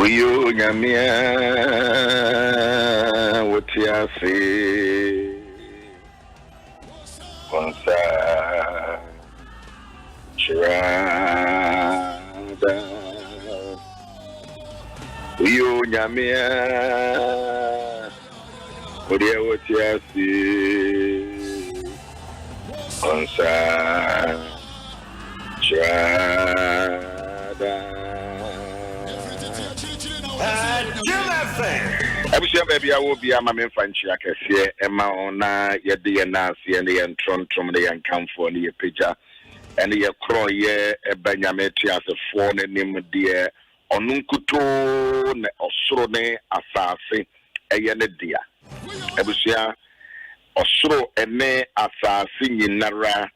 Uyo nyamia wotiasi konsa chirada. Uyo nyamia wotiasi konsa chirada. Abusia baby I will be a man fancy akese ema ona yede ye nase and ye ntrontom de yan kamfo ne ye pija and ye kro ye ebanyame tiasefo ne nim de onunkuto ne osoro ne asase eye ne dia. Abusia osoro ene asase nyinara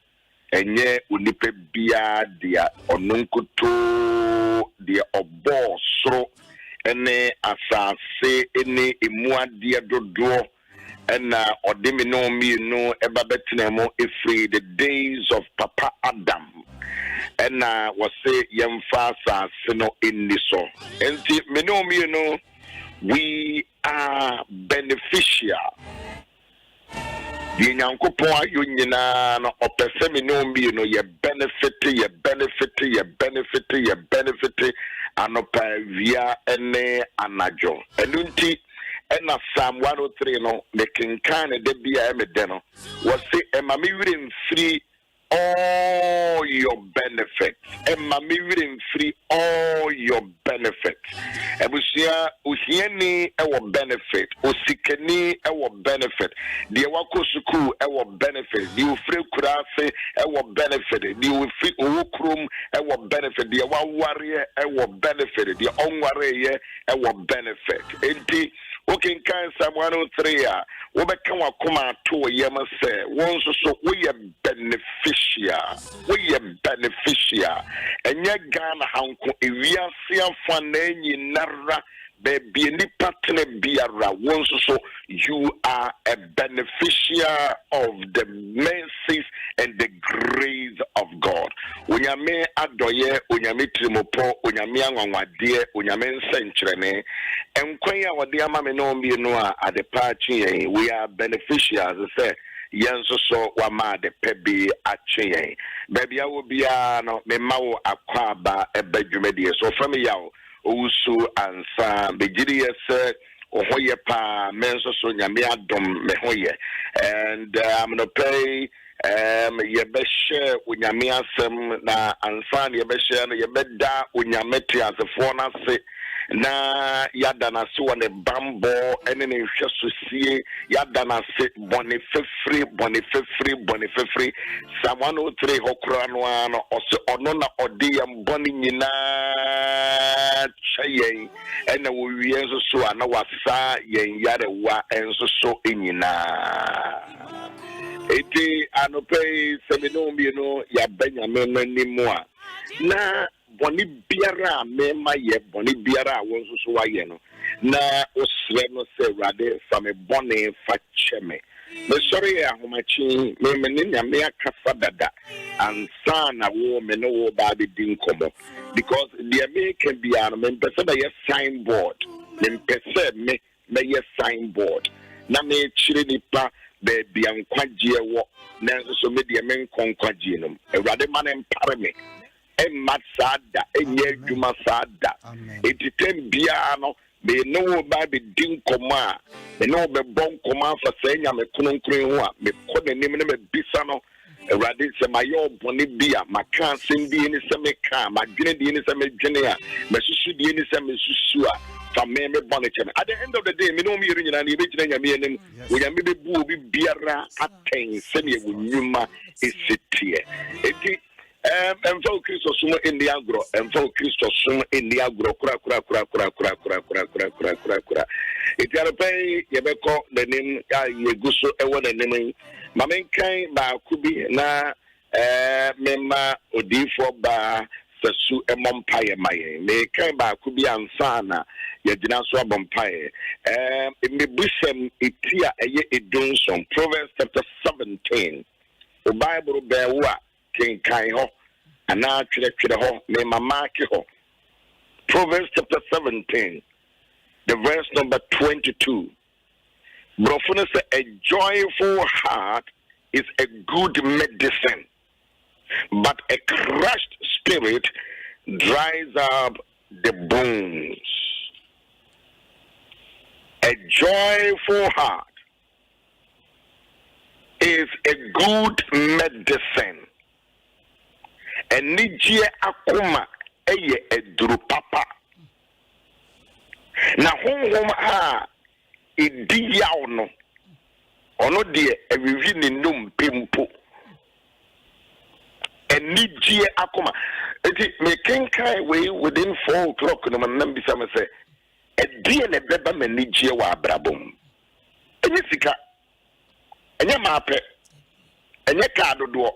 enye unipe bia dia onunkuto dia obo soro ene asase ene emuade dodo ena odemi no mi no eba betinemo efri the days of Papa Adam ena wase yemfa asase no eni so enti me no mi no we are beneficial. The Yankopon ayo nyina no opese me no mi no ye benefit anopa via ene anajo enunti ena Psalm 103 no the kinkan de bia emede no was say emami wirin free all your benefits. Emami wirin free all your benefits. Ebusia uhieni ewo benefit, usikeni ewo benefit. Die wako suku ewo benefit, die ufre kurase ewo benefit, die ufri uwukrum ewo benefit, die waware ewo benefit, die onware ewo benefit. Enti okay, can someone 103 wobeka wakoma to yema se wonso so we beneficial enye Ghana hanko ewiase afa na enyi nara baby ni partner biara wonso so you are a beneficiary of the mercies and the grace of God. Onyame adoye, onyame trimopo, onyame anwanwade, onyame nsenkyerene. Enkwan a wode ama me no mbi no a ade paachi we are beneficiaries say yenso so wa ma de pebi achi baby a wo bia no me ma wo akwaba ebadwumedie so from yawo Usu ansa begiri yese ohoye pa menso so nyame adom me hoye and I'm gonna pay yebeshe unyame asem na ansa yebeshe na yebeda unyame tiasefo na se na yada na se wone bambo ene ne hwesosie yada na se bonifefri Psalm 103 hokro no ano ose ono na odi yam boni nyina chayen ene wo wienso so ana wasa yen yarewa enso so enyina eti anope seminumbi no ya benyame manimu a na boni biara mema ye boni biara wonso so waye no na osre no se rade fame boni fa cheme me sorry ya homachi me mennya me akafa dada ansa na wo me no wo ba be dinkomo because the American biara me pese ba ye signboard me pese me ye signboard na me chire nipa be bia nkwagie wo na so me de me nkonkwagie no ewrade ma na mpare me Masada, enye juma sada. Etitem bia no me no ba be din koma. Me no be bon koma fa senya me kunonkren ho a me ko ne nim ne me bisa no. Ewrade se mayo boni bia maka sendi ni se me ka madwene di ni se me dwene a me susu di ni se me susu a fa me boni chem. At the end of the day me no me yiri nyina na e be gyina nyame anem. Wo nyame be bu obi biara aten se ne wo nyuma esitie. Eti Enfo Christo sumo indi agro, enfo Christo sumo indi agro, kura. Itiarapay yebeko the name yeguso ewo the name. Mamenkai ba kubi na mema odifo ba sasu emompaye maye. Me kai ba kubi ansana yegyina so abompaye. Me busem itia eye edunson Proverbs chapter 17. The Bible bewa King Kai ho ana twere ho me mama ke ho Proverbs chapter 17, the verse number 22. Brofuna say, a joyful heart is a good medicine, but a crushed spirit dries up the bones. A joyful heart is a good medicine. And nijie akuma eye eduru papa. Na honhom a edi yaw no ono de ewiwi ne num pempo. And nijie akuma. Eti me kenkai we within 4 o'clock no man bisa me say edi ne beba me nijie wa abrabom. Enye sika. Enye mape. Enye ka dodo.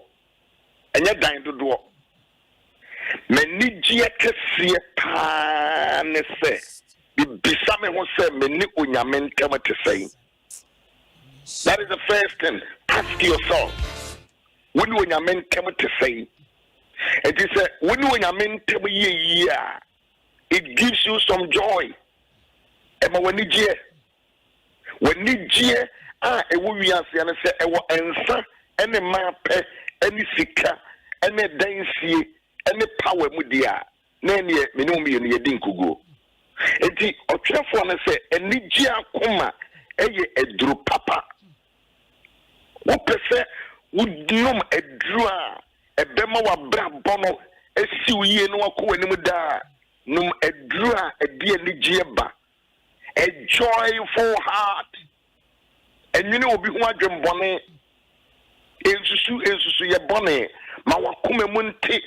Enye dan dodo. Menijie kesiye pa ne se bisa me ho se meni onyame ntem te sei. That is the first thing. Ask yourself, when you onyame ntem te sei. It is when you onyame ntem ye it gives you some joy. Ema wenijie ewo wiase ane se ewo ensa ene mape ene sika ene dansie ene power mu dia na ene me no mi ye din kugo enti otwefo ne se enigi akoma eye eduru papa wo pese wudum eduru a ebema wa bra bono esi uye no akọ anim da num eduru a edi enigi ba a joyful heart. And you know, be who adwem bone ensusu ye bone ma wakume munte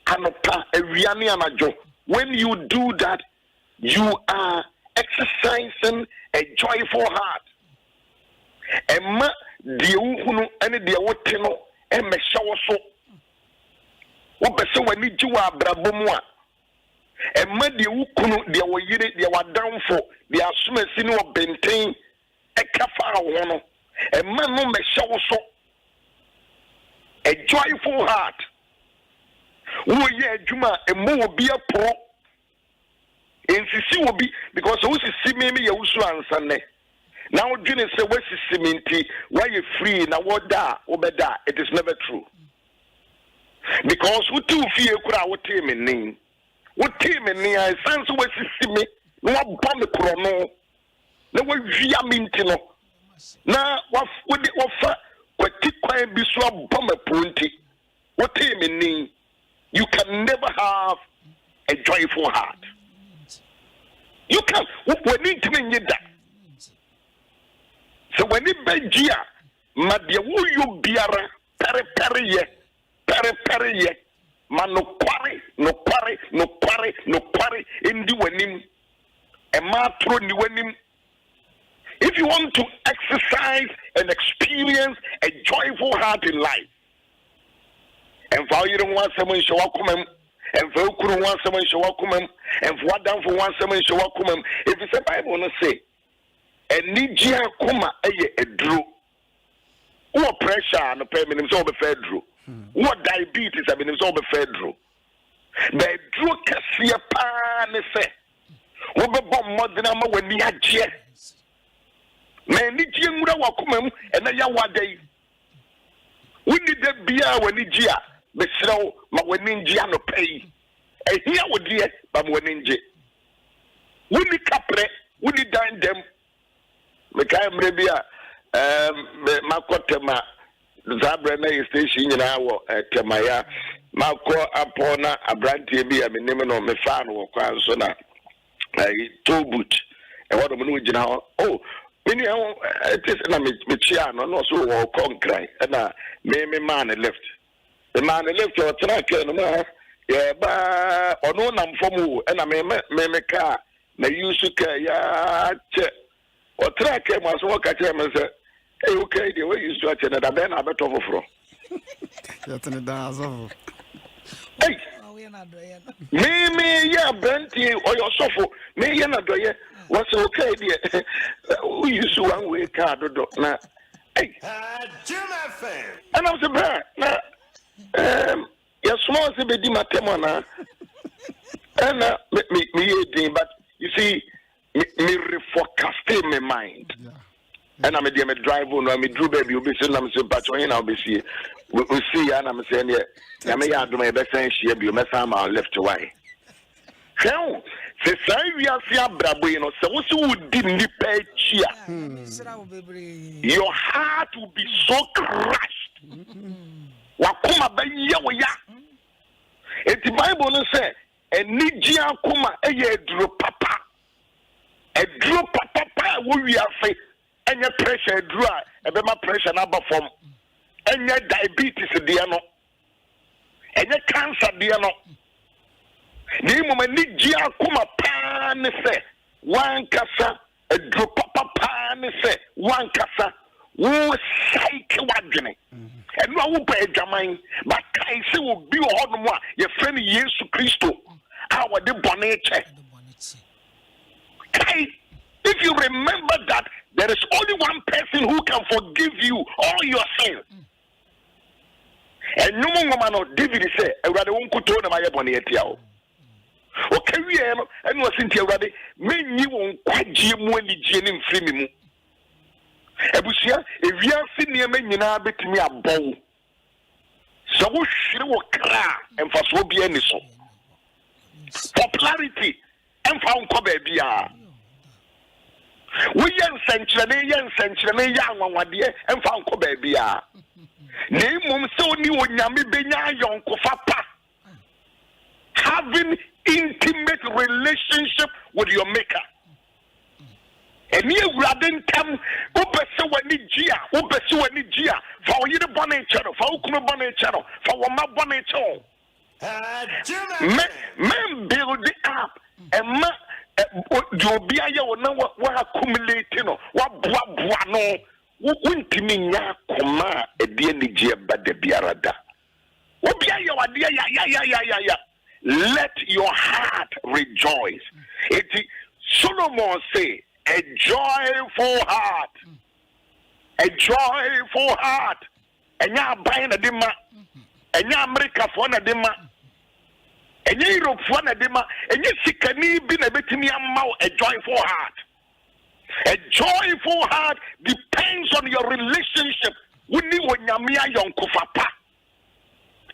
anopa awiane anajo. When you do that, you are exercising a joyful heart. Emma de uhunu ene de wote no e mehye so wo pese wani ji wa abrabomu a emma de ukunu de wo yire de wadanfo de asomasi ne obenten ekafa wono a man no me show so a joyful heart wo ye adwuma emo obi apro ensisi obi because wo sisi me ye wusu ansane now dwene say we sisi me nti why you free na woda obeda. It is never true, because wo tu fie kura wo te me nin I sense we sisi me no abom kro no na wawia minti no na wafa kwati kwan bi so abom aponti what meaning you can never have a joyful heart. You can when it mean that so when it be gia ma de wo yo biara pere ye ma no kware indi wanim e ma tro ni wanim. If you want to exercise and experience a joyful heart in life, and for you don't want someone show up, and for you couldn't want someone show up, and for what down for one someone show up, if it's a Bible, want to say, and Nijia Kuma a drew, what pressure and the payment is all the federal, what diabetes I mean is all the federal. The drew Cassia Pan say, what about Modena when we had cheer. Man, Nijia Mura Wakumam and a Yawade. We need that beer when Nijia, but slow, but when Ninja no pay. A here would dear, but when Ninja. We need capre, we need dine them. Mekay Mrebia, Makotema, Zabrana station in our Temaya, Mako Apona, a brand TV, I mean, Nemano, Mefano, Kwansona, a toe boot, and what a moon now. Oh, anyhow, it is a Michiano, no so or concrete, and a man left. The man left your track, yeah, but or no name for mu, and I may car, may use to care, or track him as walk at him and say, hey, okay, the way you stretch and then I bet overflow. That's an adazzo. Hey, me, yeah, Benty or your sofa, me, you're not doing. What's okay, dear? We used to one way card or not. Hey, Jim FM. And I'm surprised. Now, you're small as a bit, Matemona. And me, but you see, me reforecasting my mind. Yeah. And I'm a drive on, I'm a Drew baby, you'll be saying, I'm saying, but I'll be see. We see, and I'm saying, yeah, I may have my best saying, she be a mess, I'm left away. So, we are seeing Brabuino, so what's who didn't pay cheer? Your heart will be so crushed. Wakuma by Yawaya. It's the Bible says, and Nijia Kuma, a drew papa. A drew papa, we are saying. And your pressure dry, and my pressure number from, and your diabetes, dear no, and your cancer, dear no. The moment Nijia Kuma pan say, one cassa, a drop papa pan say, one cassa, who psych wagging. And no one pay Jamine, but I say will be on one, your friend Jesus Christo, our the bonnet. If you remember that there is only one person who can forgive you all your sins. And no woman or David say, I rather won't go to my bonnet. Okay, we are, and was in Tiawadi, men you won't quite Jim when the Jenim Frimimu. Ebusia, if you are sitting near men, you know, bet me a bow. So she will cry and for so be any so. Popularity and found Cobebia. We young century, young one, dear, and found Cobebia. Name mum so new Yami Benya young Kofapa. Having intimate relationship with your maker. And you rather come, Ubesuanigia, for you the bonnet channel, for Ukuma bonnet channel, for Wama bonnet channel. Men build it up and Jobia will know what accumulating or what no, wouldn't mean Yakuma a DNG but the Biarada. What be your idea? Yeah. Let your heart rejoice. It Solomon say, a joyful heart. A joyful heart. And ya buying a dima. And ya America for a dima. And ya Europe for a dima. And ya Sikani bin a bit me a joyful heart. A joyful heart depends on your relationship with me when Yamia Yon Kufapa.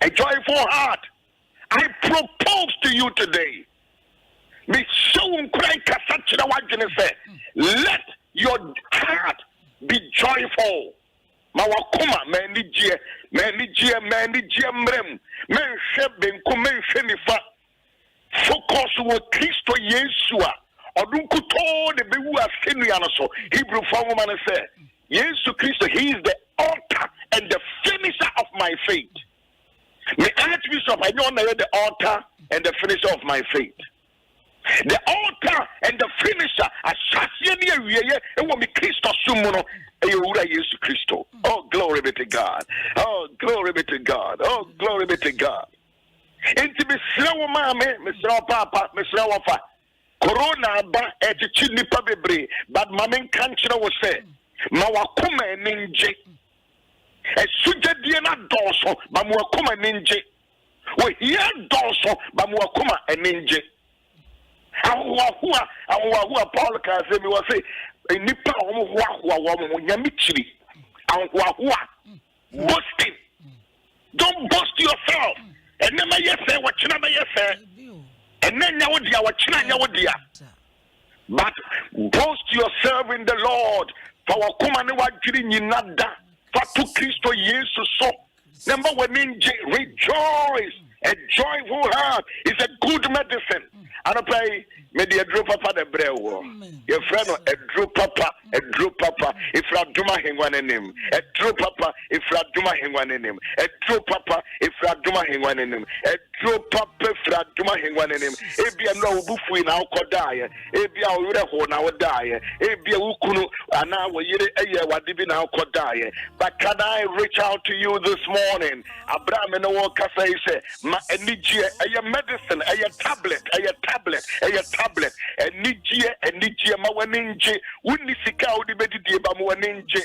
A joyful heart. I propose to you today. Let your heart be joyful. Mawakuma, manijie, mrem, men sheben, kumen shenifa. Focus with Christo Yeshua. Odunkuto de bewu asenianaso. Hebrew woman say, Jesus Christ, he is the author and the finisher of my faith. The Archbishop, I know the author and the finisher of my faith. The author and the finisher, oh, glory be to God. Oh, glory be to God. Oh, glory be to God. Into the slow mammy, Mr. Papa, Mr. Wafa. Corona ba et chini pabebre, but Mamin Kanchina was say, Mawakuma ninja. A suja diana dorso, Bamuakuma ninja. We hear dorso, Bamuakuma a ninja. Awahua Paul Kazemi was say, a nipa woman, Yamichi, Awahua, boasting. Don't boast yourself. And never yet say what you never yet say. And then Yawadia, what Yawadia. But boast yourself in the Lord. For our Kumanawa Jirinada, for to Christo Jesus. So, number one, rejoice. A joyful heart is a good medicine. And I pray, may the Adom Papa the Brewo. Your friend, Adom Papa, if Adom Ahengua name, Adom Papa, if Adom Ahengua name, Adom Papa, if Adom Ahengua name, Adom Papa, if Adom Ahengua name, Ebia no bufu in our Kodaya, Ebia Ureho now die, Ebia Ukunu, and now we hear what did in our Kodaya. But can I reach out to you this morning? Abraham and Okasa say, Ma Enigia, a medicine, a tablet, tablet and nijie ma waninje wunni sika odi bedidi ba mo waninje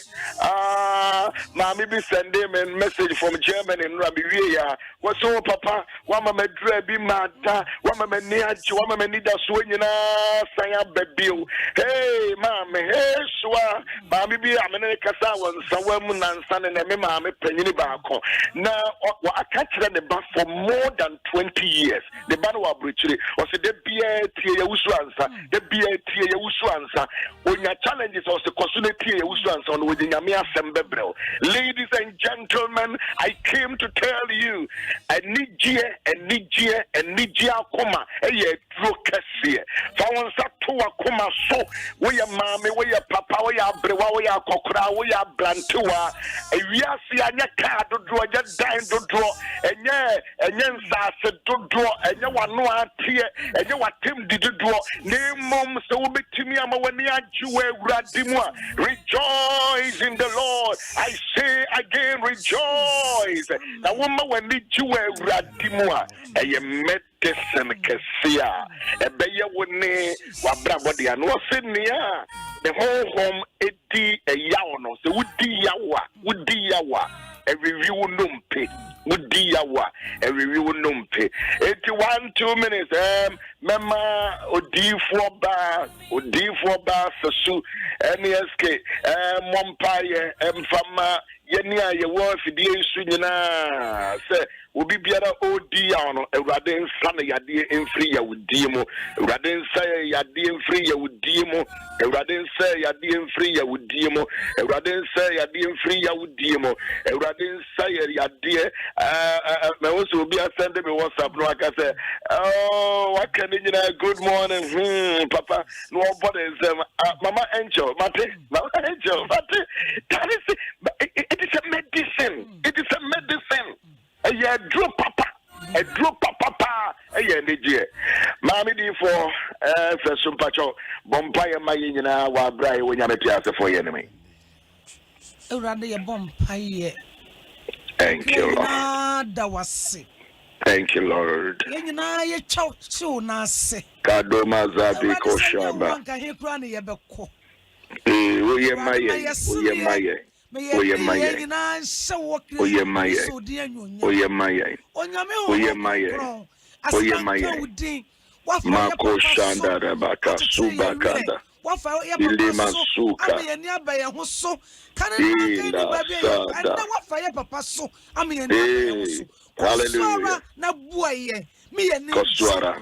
ma me be send him a message from Germany in Rabiwe ya waso papa wama medra bi mata wama meni aji wama meni da so nyina sanya bebio hey mama hey swa ma me bi amene kasa wansa wamu nansa ne me ma me panyini baako na aka kire ne ba for more than 20 years the ban wa bruchiri o se de bia tie ya wusu ansa de bia tie ya wusu ansa onya challenges o se koso tie ya wusu ansa no we nyame asem bebrel. Ladies and gentlemen, I came to tell you enijie akoma eye trokese fa wonsa to akoma so we ya mame we ya papa we ya brewa we ya kokora we ya blantewa ewiase anya ka dodo anya dan dodo enye nsase dodo enye wano atie enye watem didodo ne mom so we betimi ama wani ajuwe urade mu a rejoice in the Lord. I say again, rejoice. Na woman when ni juwe urade mu a eye medicine kesia ebeye woni wabra body anu osenia the whole home edi eyawo no so wudi yawa every review numpe wudi yawa every review numpe 81 minutes mema odifo ba sasu NSK mompaye mfama yeni a ye wo fidie nsu nyina se obi biara odi ya no Awurade nsa na yade emfiri ya wudie mu Awurade nsa yade emfiri ya wudie mu Awurade nsa yade emfiri ya wudie mu Awurade nsa yade emfiri ya wudie mu Awurade nsa yade na wo so obi asende me WhatsApp no aka say wakani nyina good morning papa no body say mama angel mate that is it is a medicine. It is a medicine. A drop papa. A negie. Mammy D for some pacho. Bompire my yina wa bray when you piazza for your enemy. A rather a bompire. Thank you, Lord. That was it. Thank you, Lord. You chow so nase. Kadoma Zabi Koshamba. Oye maye. Mako Shanda Rabaka Subakanda Ilima Suka Hallelujah. Koswara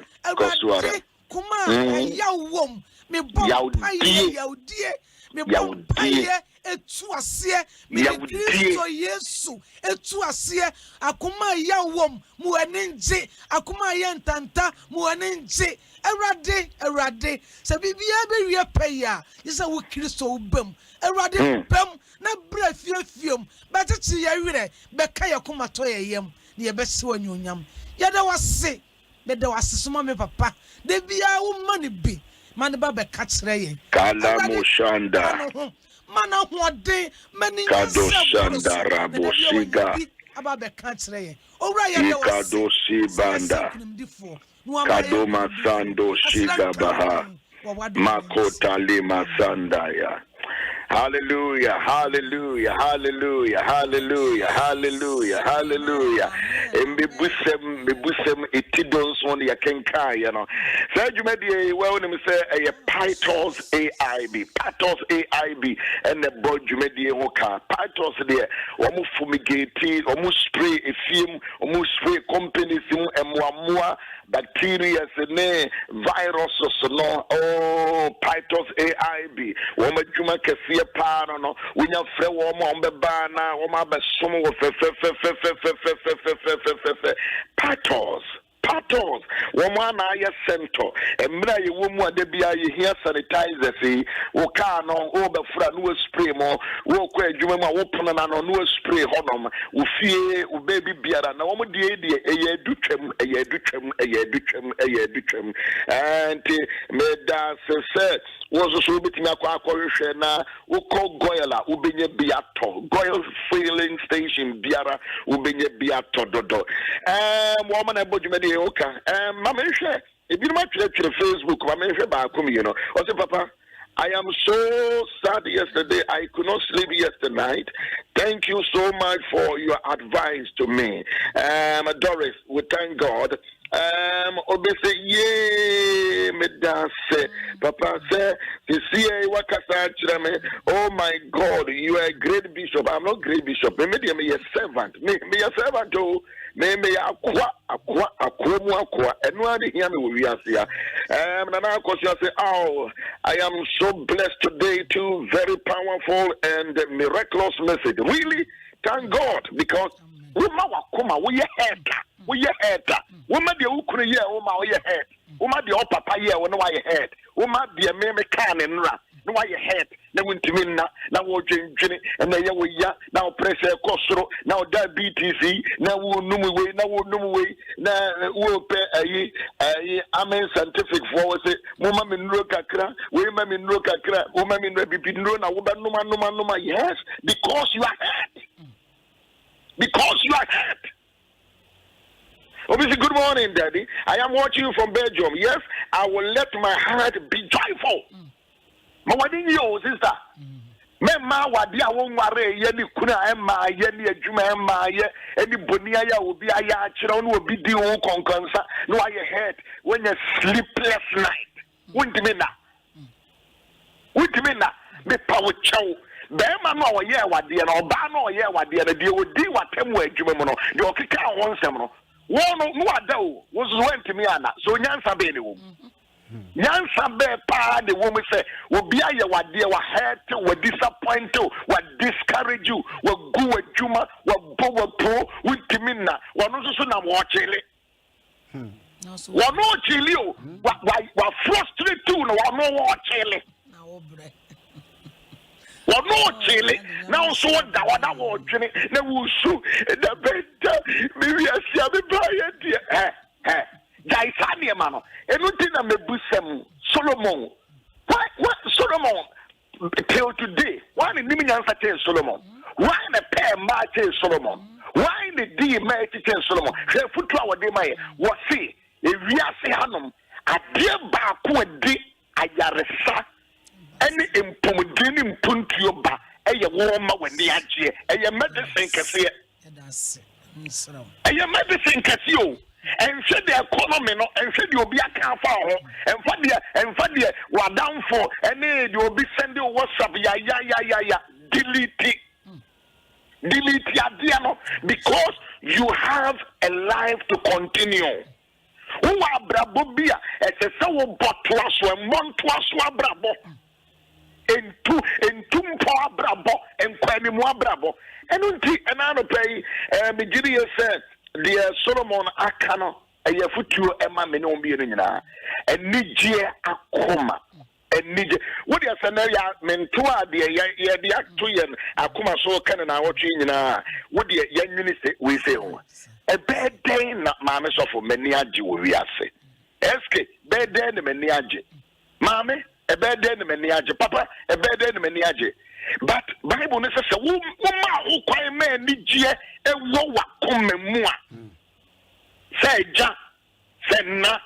me bompaye etu asie me Kristo Yesu etu asie akoma ya wom mu aninje akoma ya ntanta mu aninje Erade se bibia be wie paya yesa wo Kristo ubam Erade bam na bra fiefiem betete ya wire be ka yakoma to yeyem ne ye bese wanyonyam yada wase soma me papa de bia wo mane bi man ba be kachre yen kala moshanda mana hoden mani kado shanda rabosiga aba be kachre yen owra ye de kado si banda kado masando shiga baha makota lima sandaya. Hallelujah, hallelujah, hallelujah, hallelujah, hallelujah, hallelujah. And me busem itidons one ya kenka, you know. So you made the well name say a Pythos AIB, and the board you made the hoka Pythos there, almost fumigate, almost spray a film, almost spray companies and more bacteria, viruses, no, Pythos AIB, woman Juma Cassia. No, when you free woman on the banner, woman be some of Patos, woman I center, and Mray woman de be here sanitizer, see, Wakano, over Fran, no spray more, walk where you may open and no spray honum, Ufie, baby beer, and no more the a year duchem, and Meda said, was a so bit in a quack, Uko Goyala, Ubinye Biato, Goyle filling station, Biara, Ubinye Biato Dodo. Woman, I bought you. Mamisha, if you might check Facebook, you know, I say, Papa, I am so sad yesterday. I could not sleep yesterday night. Thank you so much for your advice to me. Doris, we thank God. Obese ye me dance. Papa say, oh my God, you are a great bishop. I'm not great bishop. Me a servant. Me a servant too. Me akwa and one hear me we are here. Nana Kosia say, oh, I am so blessed today too. Very powerful and miraculous message. Really, thank God, because we head. Woman the ukuri ye o ma your head. Woman the papa ye o no why your head. Woman the me can and ra. No why your head. Na wintimi na wo dwendwene na ye wo ya na pressure kosoro na diabetes na wo num we na wo pe ayi amen scientific for say mama me nro kakra we ma me nro kakra wo ma me nro bibi nro na wo ba numa yes, because you are head. Because you are head. Obviously, good morning, Daddy. I am watching you from Belgium. Yes, I will let my heart be joyful. My wedding yo, sister. Mema wadi awon ware ye ni kuna ema ye ni adwuma ema ye eni bonia ya obi aya akire no obi di won konkonsa no aye head when you sleepless night. Wintimi na me pawo chow. Bema no oye wade na oba no oye wade na de odi watem wa adwuma mu no de okeka won nsem no. One no adao was went to me ana so nyansa be ni wo nyansa be pa the woman say obi aye wade wa hurt wa disappoint wa discourage you wa go adwuma wa bo wintimi na wono so na wo chele wono chele o wa frustrate tu na wono wo chele na wo bre wono chele na so da wada wo dwene na wusu da beta mi asia be baye die jai sane ma no enu ti na mebusem Solomon what Solomon till today why ni mi nyansa te Solomon why na pair ma te Solomon why the di ma te Solomon she futu awode mai wo se ewiase hanom ade ba ko ade ayaresa any impomodini mpuntuo ba eye wo ma wani agye eye medicine kese eye medicine kese o enhwe the economy no enhwe the obi aka afa ho enfa de wadanfo ene the obi send WhatsApp ya delete adia no because you have a life to continue. Who abrabo bia esese wo botwa so montoa so abrabo entum po abrabo enkwani mu abrabo enu nti enano pay me giri said the Solomon akano eyafutuo ema me no mbi nyina enigye akoma enigye wodi asenaria mento a de ye de ato yen akoma so kan na wotwe nyina wodi yanwini se we se ho ebeden na maame sofo mani age wo wiase SK beden na mani age maame ebeden na mani age papa ebeden na mani age but Bible ne say wo ma wo kwan ma anigye ewo wakoma mu a say ja say na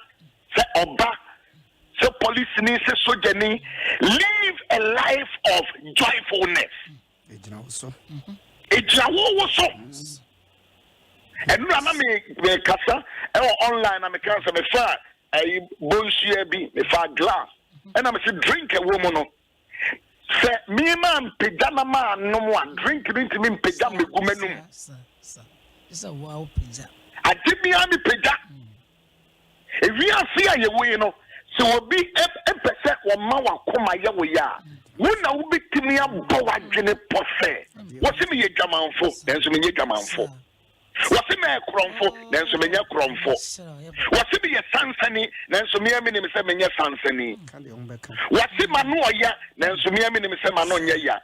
say oba say police ni say soldier ni live a life of joyfulness ejina wo so and na me kasa online na me kasa me fa ai bonsu bi me fa glass and I say drink a woman no say me man pejama man no mo drink me pejama gumenum is a wow pizza adimi ami peja e wi ase aye we no so obi epese wo ma wakoma ye we ya wona wo bitimi abọ wadwene pose wo se me ye dwamanfo denso me ye dwamanfo wasi me kromfo nanso me nya kromfo wasi me ye sansani nanso me ame ni se me nya sansani wasi manu oya nanso me ame ni se manu nya ya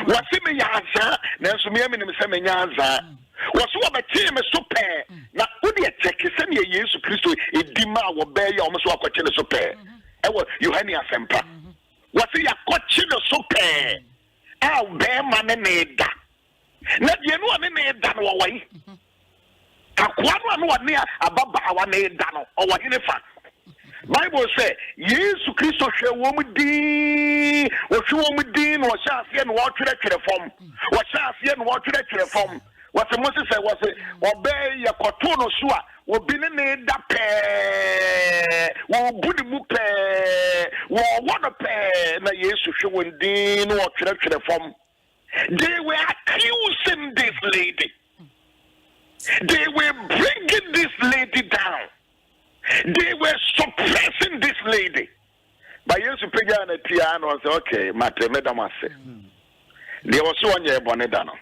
wasi me ya aza nanso me ame ni se me nya aza wasi wo beti me so pe na wodi e check se ne Yesu Kristo edima wo be ya o me so akwache ne so pe ewo Yohani Asempa wasi yakwache ne so pe a be ma ne da na die no ane ne da no wai akwa no ane ababa awa ne da no o wa hene fa Bible say Yesu Christo hwe wo mudi wo hwe wo mudi no sha asie no wo twere fom wo sha asie no wo twere fom what Moses said was obey your kotono so a obi ne da pe wo budi mu pe wo wono pe na Yesu hwe wo ndin no twere fom. They were accusing this lady. They were bringing this lady down. They were suppressing this lady. But Yesu pega na piano and say, okay, mate medamase. They also on your bonedano.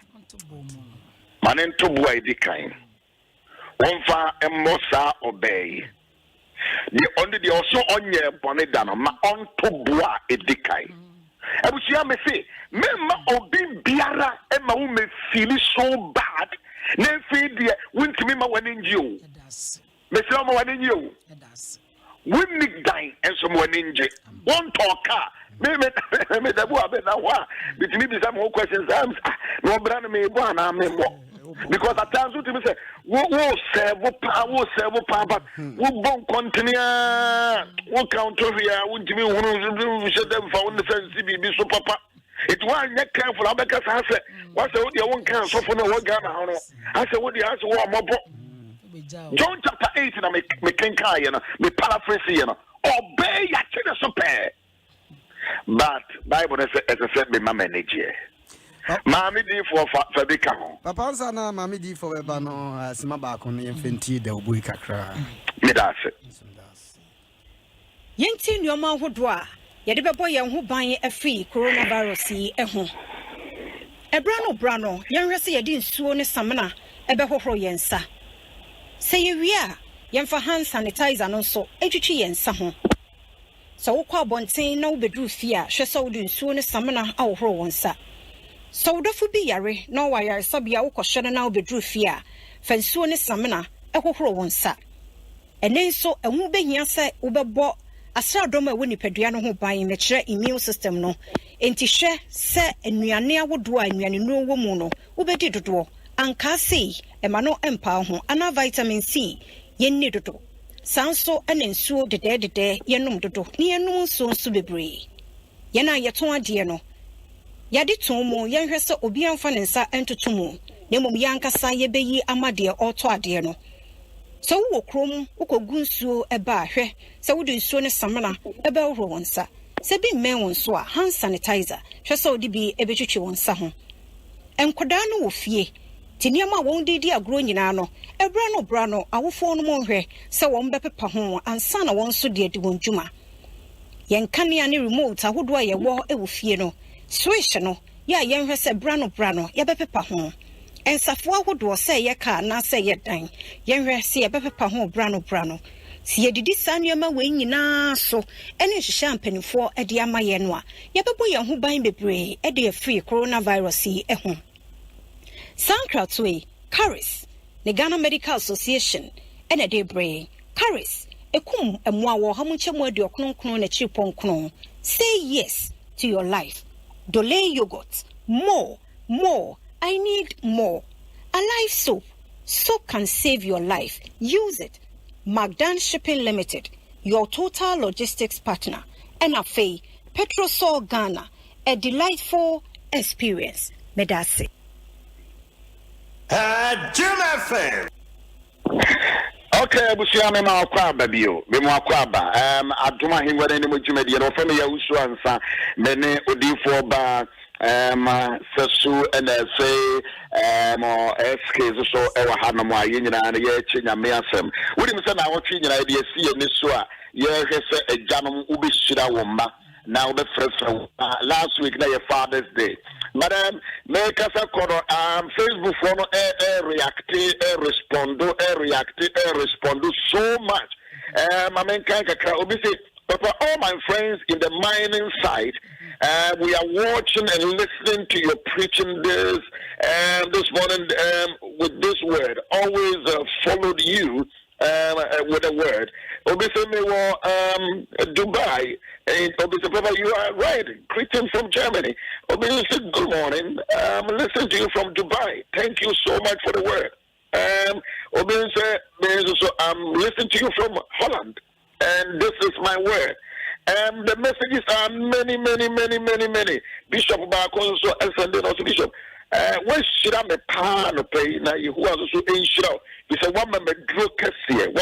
Manen to boy dikain. One fa emosa obey. The only the also on your bonedano, ma on to boa edikain. Abusia me say, me ma obi biara e ma wo me feel so bad. Na fi de wuntimi ma wani nji. Me say ma wani nji. Win Nick dying and someone injured. One talker. Me the boy na wa. Between me some more questions. No brand me one more. Because at times we say, wo serve but wo bon continue. Wo counter here. Wo Jimmy who shut them for on the fence. Be so papa. It was not careful. Because I said, what's the only one can so for no one Ghana? I said, what the answer was John chapter 8 na me kenkai na me paraphrase na obey ya chede so pe. But Bible says as I said me manage. Mami di for Fabika ho. Papa nsa na mami di for eba no asima ba ko ne mfenti da obu kakra. Me da se. Yenti nneoma hodo a ye de bebo ye ho ban afi coronavirus yi ho. Ebra no yenhwe se ye di nsuo ne samena ebe hohoro yensa. Say we are yemfa hand sanitizer no so etwitwi yensa ho. So wokwa bonten na wobedru fie a hwe so wodi nsuo ne samena awhoro wonsa. So wodofo bi yare na wayare sabia wokɔhwe no na wobedru fie a fa nsuo ne samena ɛhohoro wonsa. Ene nso ehu behia se wobɛbɔ asradom a woni padua no ho ban ne kyerɛ immune system no. Enti hwe se anuane awodo a anuane no wɔ mu no wobedi dodo. Anka sei emano empa ho ana vitamin C yenni dodo sanso ene nsuo dede yenum dodo ni yenum nso bebre yena yeton ade no yade ton mu yenhwe se obi amfa ne nsa entoto mu na mom yankasa yebeyi amade oto ade no so wo krom ukogu nsuo eba ahwe se wo de nsuo ne samana eba wo wonsa se bi men wonso a hand sanitizer hwe se odi bi ebetwetwe wonsa ho enkoda no wo fie Tiniama won didi agro nyina no ebra no awofo no monhwe se won bepepa ho ansa na won so de won dwuma yen kanea ne remote ahodo a ye wo ewo fie no switch no ya yenhwe se bra no ye bepepa ho ensafo ahodo se ye ka na se ye dan yenhwe se ye bepepa ho bra no si ye didi sanuama we nyina so ene hwehwe ampanifo e de ama ye no a ye bebo ye ho ban bebre e de free coronavirus yi ho Sankratwe, Caris, the Ghana Medical Association, and a day brain. Caris, a kum and more hamuncha modio knon a chipon knon. Say yes to your life. Dole yogurt. More. I need more. A life soap. Soap can save your life. Use it. Magdan Shipping Limited, your total logistics partner. And a fee, Petrosol Ghana, a delightful experience. Medase. Adom FM. Okay, busia me ma akwaba bio. Me mo akwaba. Adom Ahengua ne MultiMedia no fami ya usu ansa me ne odifo ba sesu NSA mo SK so e wa ha no mo aye nyina na ye chi nyame asem. Wodi me se na wo chi nyina de asi ni so a ye hwe se agyanom ubeshira wo mma na ubefrefre last week na your Father's Day. But make us a call Facebook for respond so much. I mean, Papa, all my friends in the mining side, we are watching and listening to your preaching this morning with this word. Always followed you with a word. Obviously, Dubai. Obviously, Papa, you are right. Greeting from Germany. Obviously, good morning. Listen to you from Dubai. Thank you so much for the word. Obviously, I'm listening to you from Holland. and this is my word. The messages are many. Bishop Bakonso and Sunday also Bishop. When should I me pan pay now? You was also in show. He said, one member drew Cassia,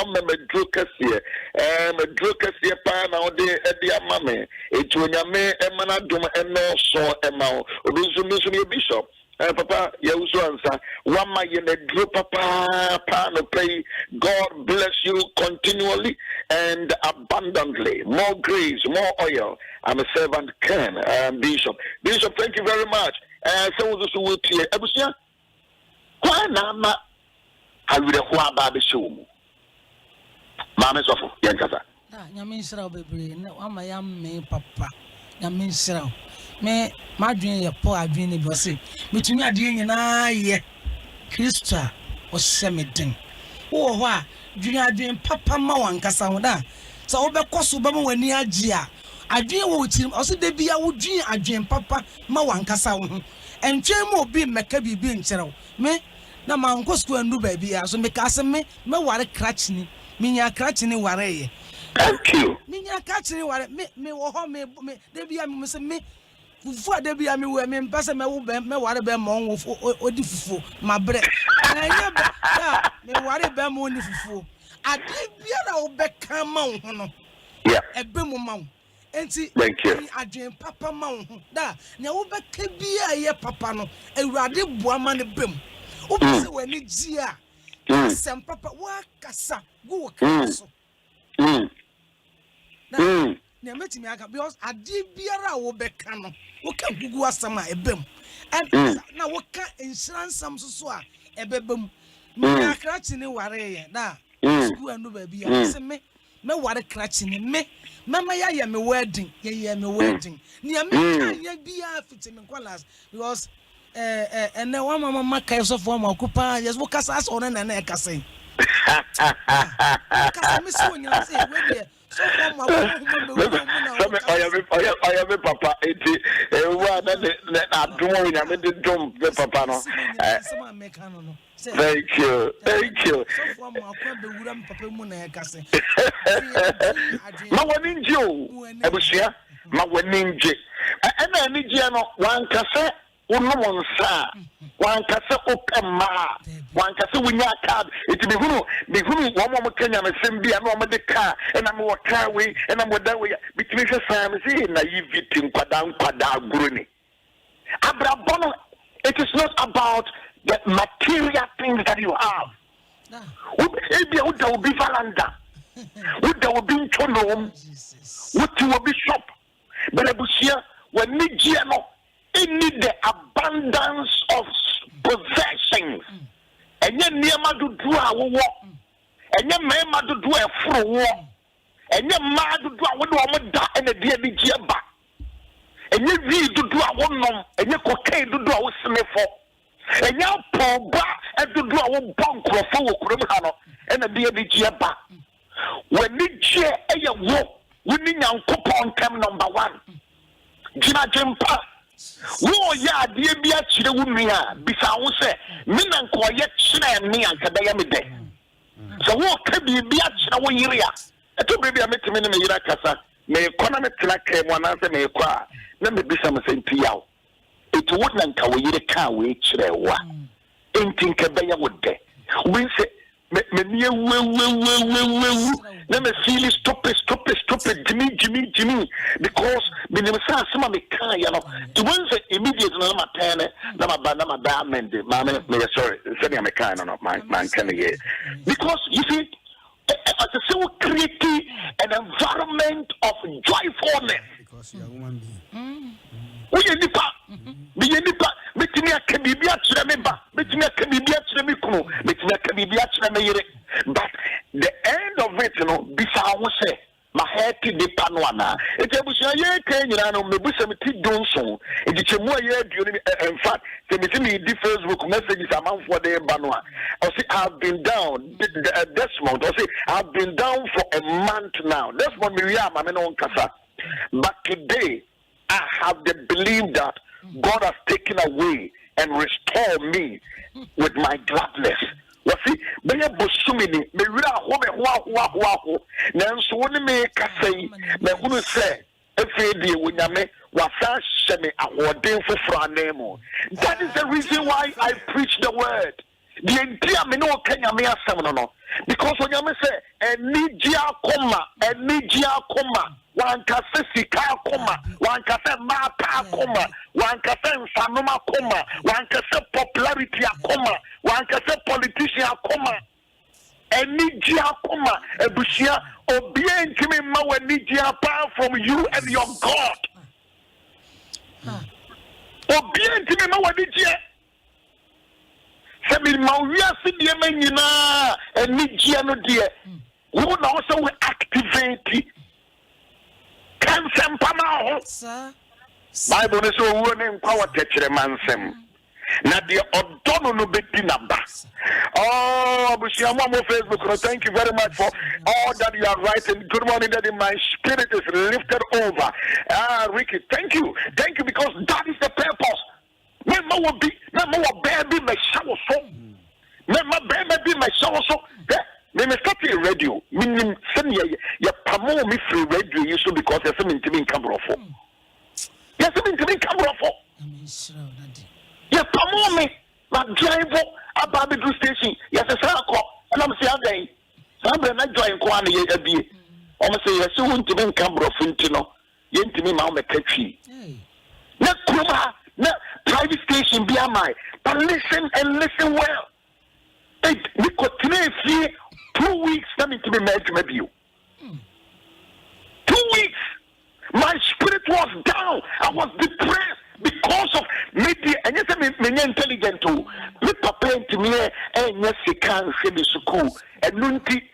pan out there at the Amame. It when you may Emanadum and no so Emma, or Bishop. Papa, you answer. One my in a drew papa, pan pay. God bless you continually and abundantly. More grace, more oil. I'm a servant, Ken, Bishop. Bishop, thank you very much. So this will clear. Ebusia, why not? I will have Baby Show. Mamma Sofa, Yankasa. Yamisra baby, no, I'm a young me, Papa. Yamisra. Me, my dream, your poor dream, Bossy. Between your dream and I, Christa was semiting. Oh, why? Dream, Papa Mawankasa. So, over Kosuba when near Gia. I dream with him, also they be a would dream, I dream Papa Mawankasa. And Jim will be Maccabi being zero. Me, na my uncle school and do baby, so make us me what a crutching, mean ya crutching warray. Thank you. Mean ya catching what me or home, me, they be a miss me. Before they be a me, women, pass me, what a bear mong or difficult, my bread. Me what a bear money for. I did be a old back come on. Yeah, a bim. Thank you. I dream Papa Mount. Da, now back can be a year, Papa. No, a radi woman bim. Open when it's here. Some Papa work, Cassa, go castle. Now, met me because I did be a row back cano. What can you go some a bim? And now what can insurance some so a bim? Me a cratching in warrior. Da, school and no baby. I say me what a cratching me. Mama ya me wedding, me wedding. Near me can be a fitting in colors because and now one mama kind of form of coupa, yes, what us on an eka say. I miss when you say, wait, so I have a papa, 80, I'm doing, I made the drum, the papa. Thank you. Ebusia, ma waninje. Ena ninje no wankase unumonsa. Wankase okama. Wankase wunya card. Iti bihunu wamo Kenya mesembi anu amade car. Ena me waka we, ena mo da we. Bitimi hwe sam say naivety nkwada guruni. Abrabono, it is not about the material things that you have. Would there be valanda? Would there be chonom? Would you be shop? But Ebusia, when Nigiano, it need the abundance of possessions. And then Niama to do our walk. And then Mama to do a full walk. And then Ma to do a woman and a dear Nigiaba. And you need to do a woman and you cocaine to do our sniff for. And now Paul back and to do our bunk or full criminal and a dear Nigiaba. When Nigia a walk, we need a coupon term number 1. Gina Jempa. Wo ya dear be a children, Bisao say, Minan quiet chin me and Kadayamide. So what can be a children area? I told baby I met him in the Irakasa. May economic like one answer may acquire. Let me be some saying to you. It wouldn't cover you the car which they were. Ain't think a bear would be. We say, let me feel stupid, Jimmy. Because when you say some of the car, you know, the ones that immediately number 10, number diamond, sorry, sending a car, no, man, can you? Because you see, so creating an environment of joyfulness. Because you're a woman being. But the end of it, you know, Bisa will say, my head to the Panwana. It's a Bushaya can you know, maybe some Donson. It's a more year during, in fact, the Facebook messages amount for the Banwa. I say, I've been down this month. I say, I've been down for a month now. That's what we are, my own Casa. But today, I have the belief that God has taken away and restored me with my gladness. You see, when you bosu tumini me wira ho me ho nanso woni me kasai me hunu se efedi wonyame wasa sheme ahoden foforo anemo. That is the reason why I preach the word. The entire me no Kenya me asem no because wonyame se enijia koma wankase sika koma wankase mata koma wankase nsanoma koma wankase popularity koma wankase politician koma enijia koma ebusia obie ntimi ma wanijia apart from you and your God. Obie ntimi ma wanijia se mi ma wiase de ma nyina enijia no de we will also activate Sir. Bible is so winning power teacher mansem. Na the odono no beti naba. Oh, Bushiama Facebook. Thank you very much for all that you are writing. Good morning, Daddy. My spirit is lifted over. Ricky, thank you because that is the purpose. Mema will be baby my shower so. Mema baby my shower so. Me start a radio. Meaning, send ya pamo me free radio you so because there's something to be camera for. Yes, something to be camera for. Ya pamo me, my driver about the station. Yes, a circle, and I'm saying again. Somebody not join Kwan ye be. Almost say, yes, so want to be camera for Tino. Yen to me, Mama Catchy. Not Kuma, not private station be my. But listen and listen well. Hey, we continue 2 weeks coming to be married with you. 2 weeks. My spirit was down. I was depressed because of media. And yes, I'm intelligent too. Me papa to me and yes, he can't say the school. And nunti,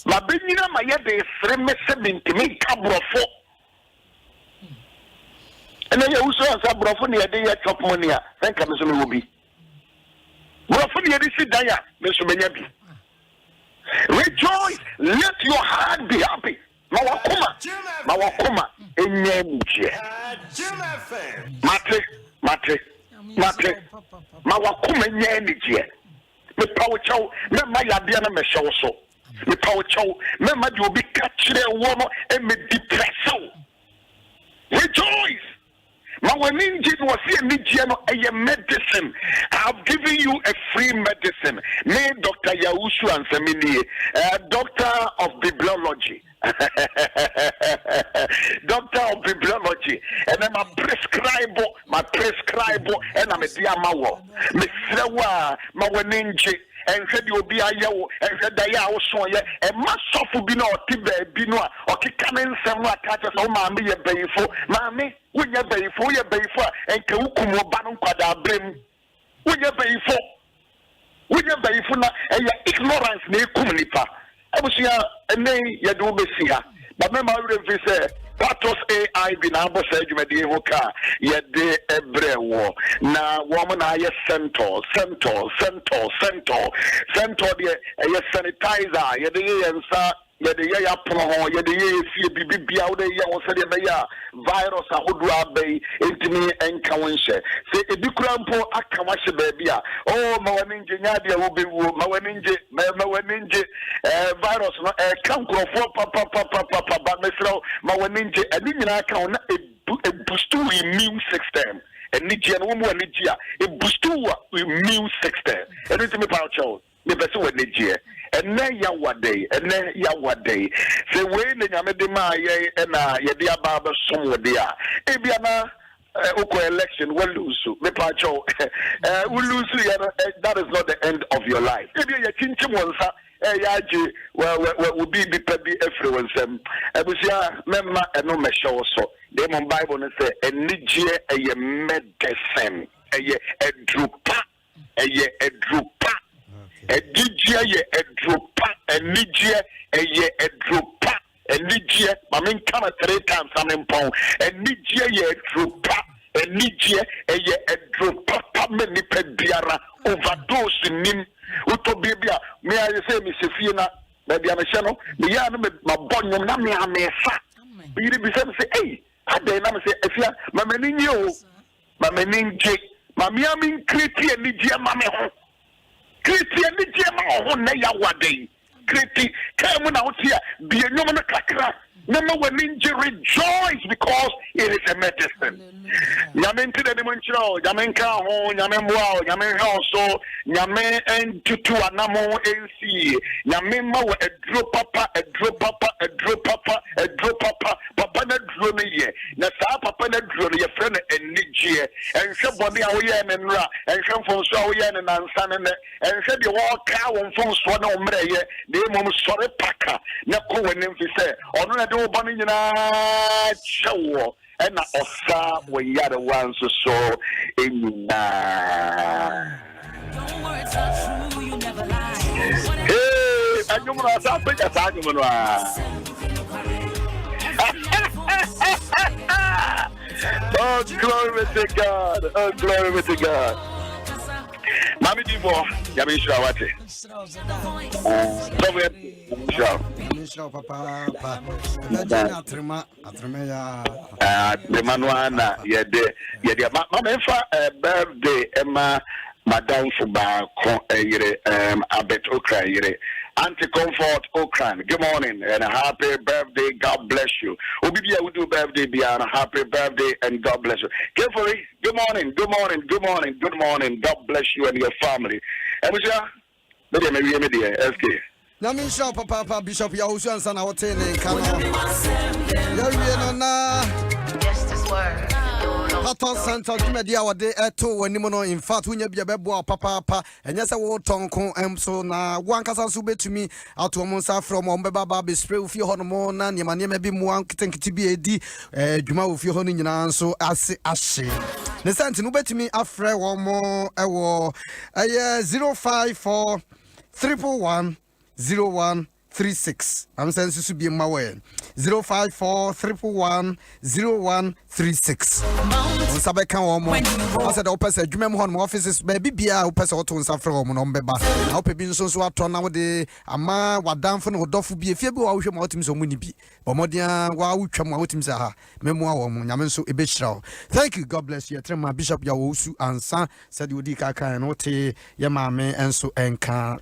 my benina, my yet is 3 to me, cabro for. And then you also have a brofony a day at top money. Thank you, Mr. Ruby. Brofony a day, Daya, Mr. Benyabi. Rejoice, let your heart be happy. Mawakuma, enyenje. Mate. Mawakuma enyenje. Me power chow, me mayabia na me show so. Me power chow, me madi obi kachire wono e me depresso. Rejoice. Mawaninji was a medicine. I've given you a free medicine. Me, Dr. Yaushu and Semini, doctor of bibliology. Doctor of bibliology. And I'm a prescriber, and I'm a diamawo. Mr. Mawaninji. And said you'll be a yo, and said they are also a mass of bino tibe bino or kikanin somewhere catches on mammy a bayful. Mammy, when you're bayful, and Kukumo Banon Quada brim. When you're bayful, and your ignorance near Kumnipa. I was here a name Yadubesia. But remember, Patos AI binabo said you made hoka ye de ebrewo na woman aye cento de ye sanitizer ye de yensa ye de ye apro ye de ye fie bibia wo de ye wo se de be ya virus ahodo abai entimi enka wonhye se ebikura mpo aka wahye ba bia oh ma wani nje nya de wo be wo ma wani nje virus no kankrofo papa ba mesro ma wani nje ani nyina aka na boost immune system eni je no mo ani je a boost immune system eni me pa cho me be se wani je ene yawade se we ne nyame de ma ye na ye de aba ba som wode a ebia na oko election we lose me pa cho we lose that is not the end of your life ebia ye chinchim wonsa yaje we be pebi everywhere ebusia memma eno mesho so the Bible no say enije eye medicine eye edrupa Edigia ye edropa, enigia ye edropa, enigia, mamin kama 3 times I'm pound, enigia ye edropa, ye edropa, many pediara, overdose nim, uto bibia, me I say, Miss Fina, maybe I'm a channel, me yana my bonum, na me a mesa. You be say, hey, I dare not say, if ya, my meninio, my meninje, my miamin criti, enigia, mamma. Christian Jema ho na ya wade kreti kai mu na wotia bi enwom no kakra Number one ninja rejoice because it is a medicine. Yamen to the dimensional, Yamen Kaho, Yamen Wow, Yamen Hoso, Yamen and Tutu Anamo AC, Yamen Mo, a drop papa, a drop papa, a drop papa, a drop papa, Papa Drone ye, Nasa Papa Drone, your friend and Nigia, and somebody Awayan and Ra, and some from Sawayan and Ansan and said you walk cow and from Swan Omre, the Mom Sorry Paka, Nako and Memphis, or Bonnie show and Osa when you are the ones who saw in hey, I don't know something that's argument. Oh, glory to God! Oh, glory to God! Mami Divo, Yamin Shawati. Papa. The Manuana, yeah, Mamma, birthday, Emma, Madame Fuba, Abet Okra, Anti-Comfort Okran. Good morning and a happy birthday. God bless you. Obibia will do birthday, Biana. Happy birthday and God bless you. Carefully. Good morning. Good morning. Good morning. Good morning. God bless you and your family. And we shall maybe SK. Namin Shop, Papa Bishop Yahusu and Sana Hotene, Kano. Justice word. Haton Santa Media wa de eto wanimono in fact when you be bebo papa and yes wo tonko so na wankasa so betumi ato monsa from ombeba be spray ofie ho no mo na ne mane ma bi mu anketenkete bi edi dwuma ofie ho no nyina so ase ahye ne sante no betumi afre wo mo ewo 054 311 0136. I'm saying this should be my way. 054 311 0136. On Sabeka Omo. I said, Opus, Jumem Home offices, maybe be a Opus or to suffer on Beba. I hope it so so to nowadays. Ama, what down for no dofu be a feeble out of motims or munibi. But Modia, wow, come out himself. Memoir, Yamanso Ebishra. Thank you, God bless you. My Bishop Yahusu and Son said, you did Kaka and Ote, Yamame, and so and can.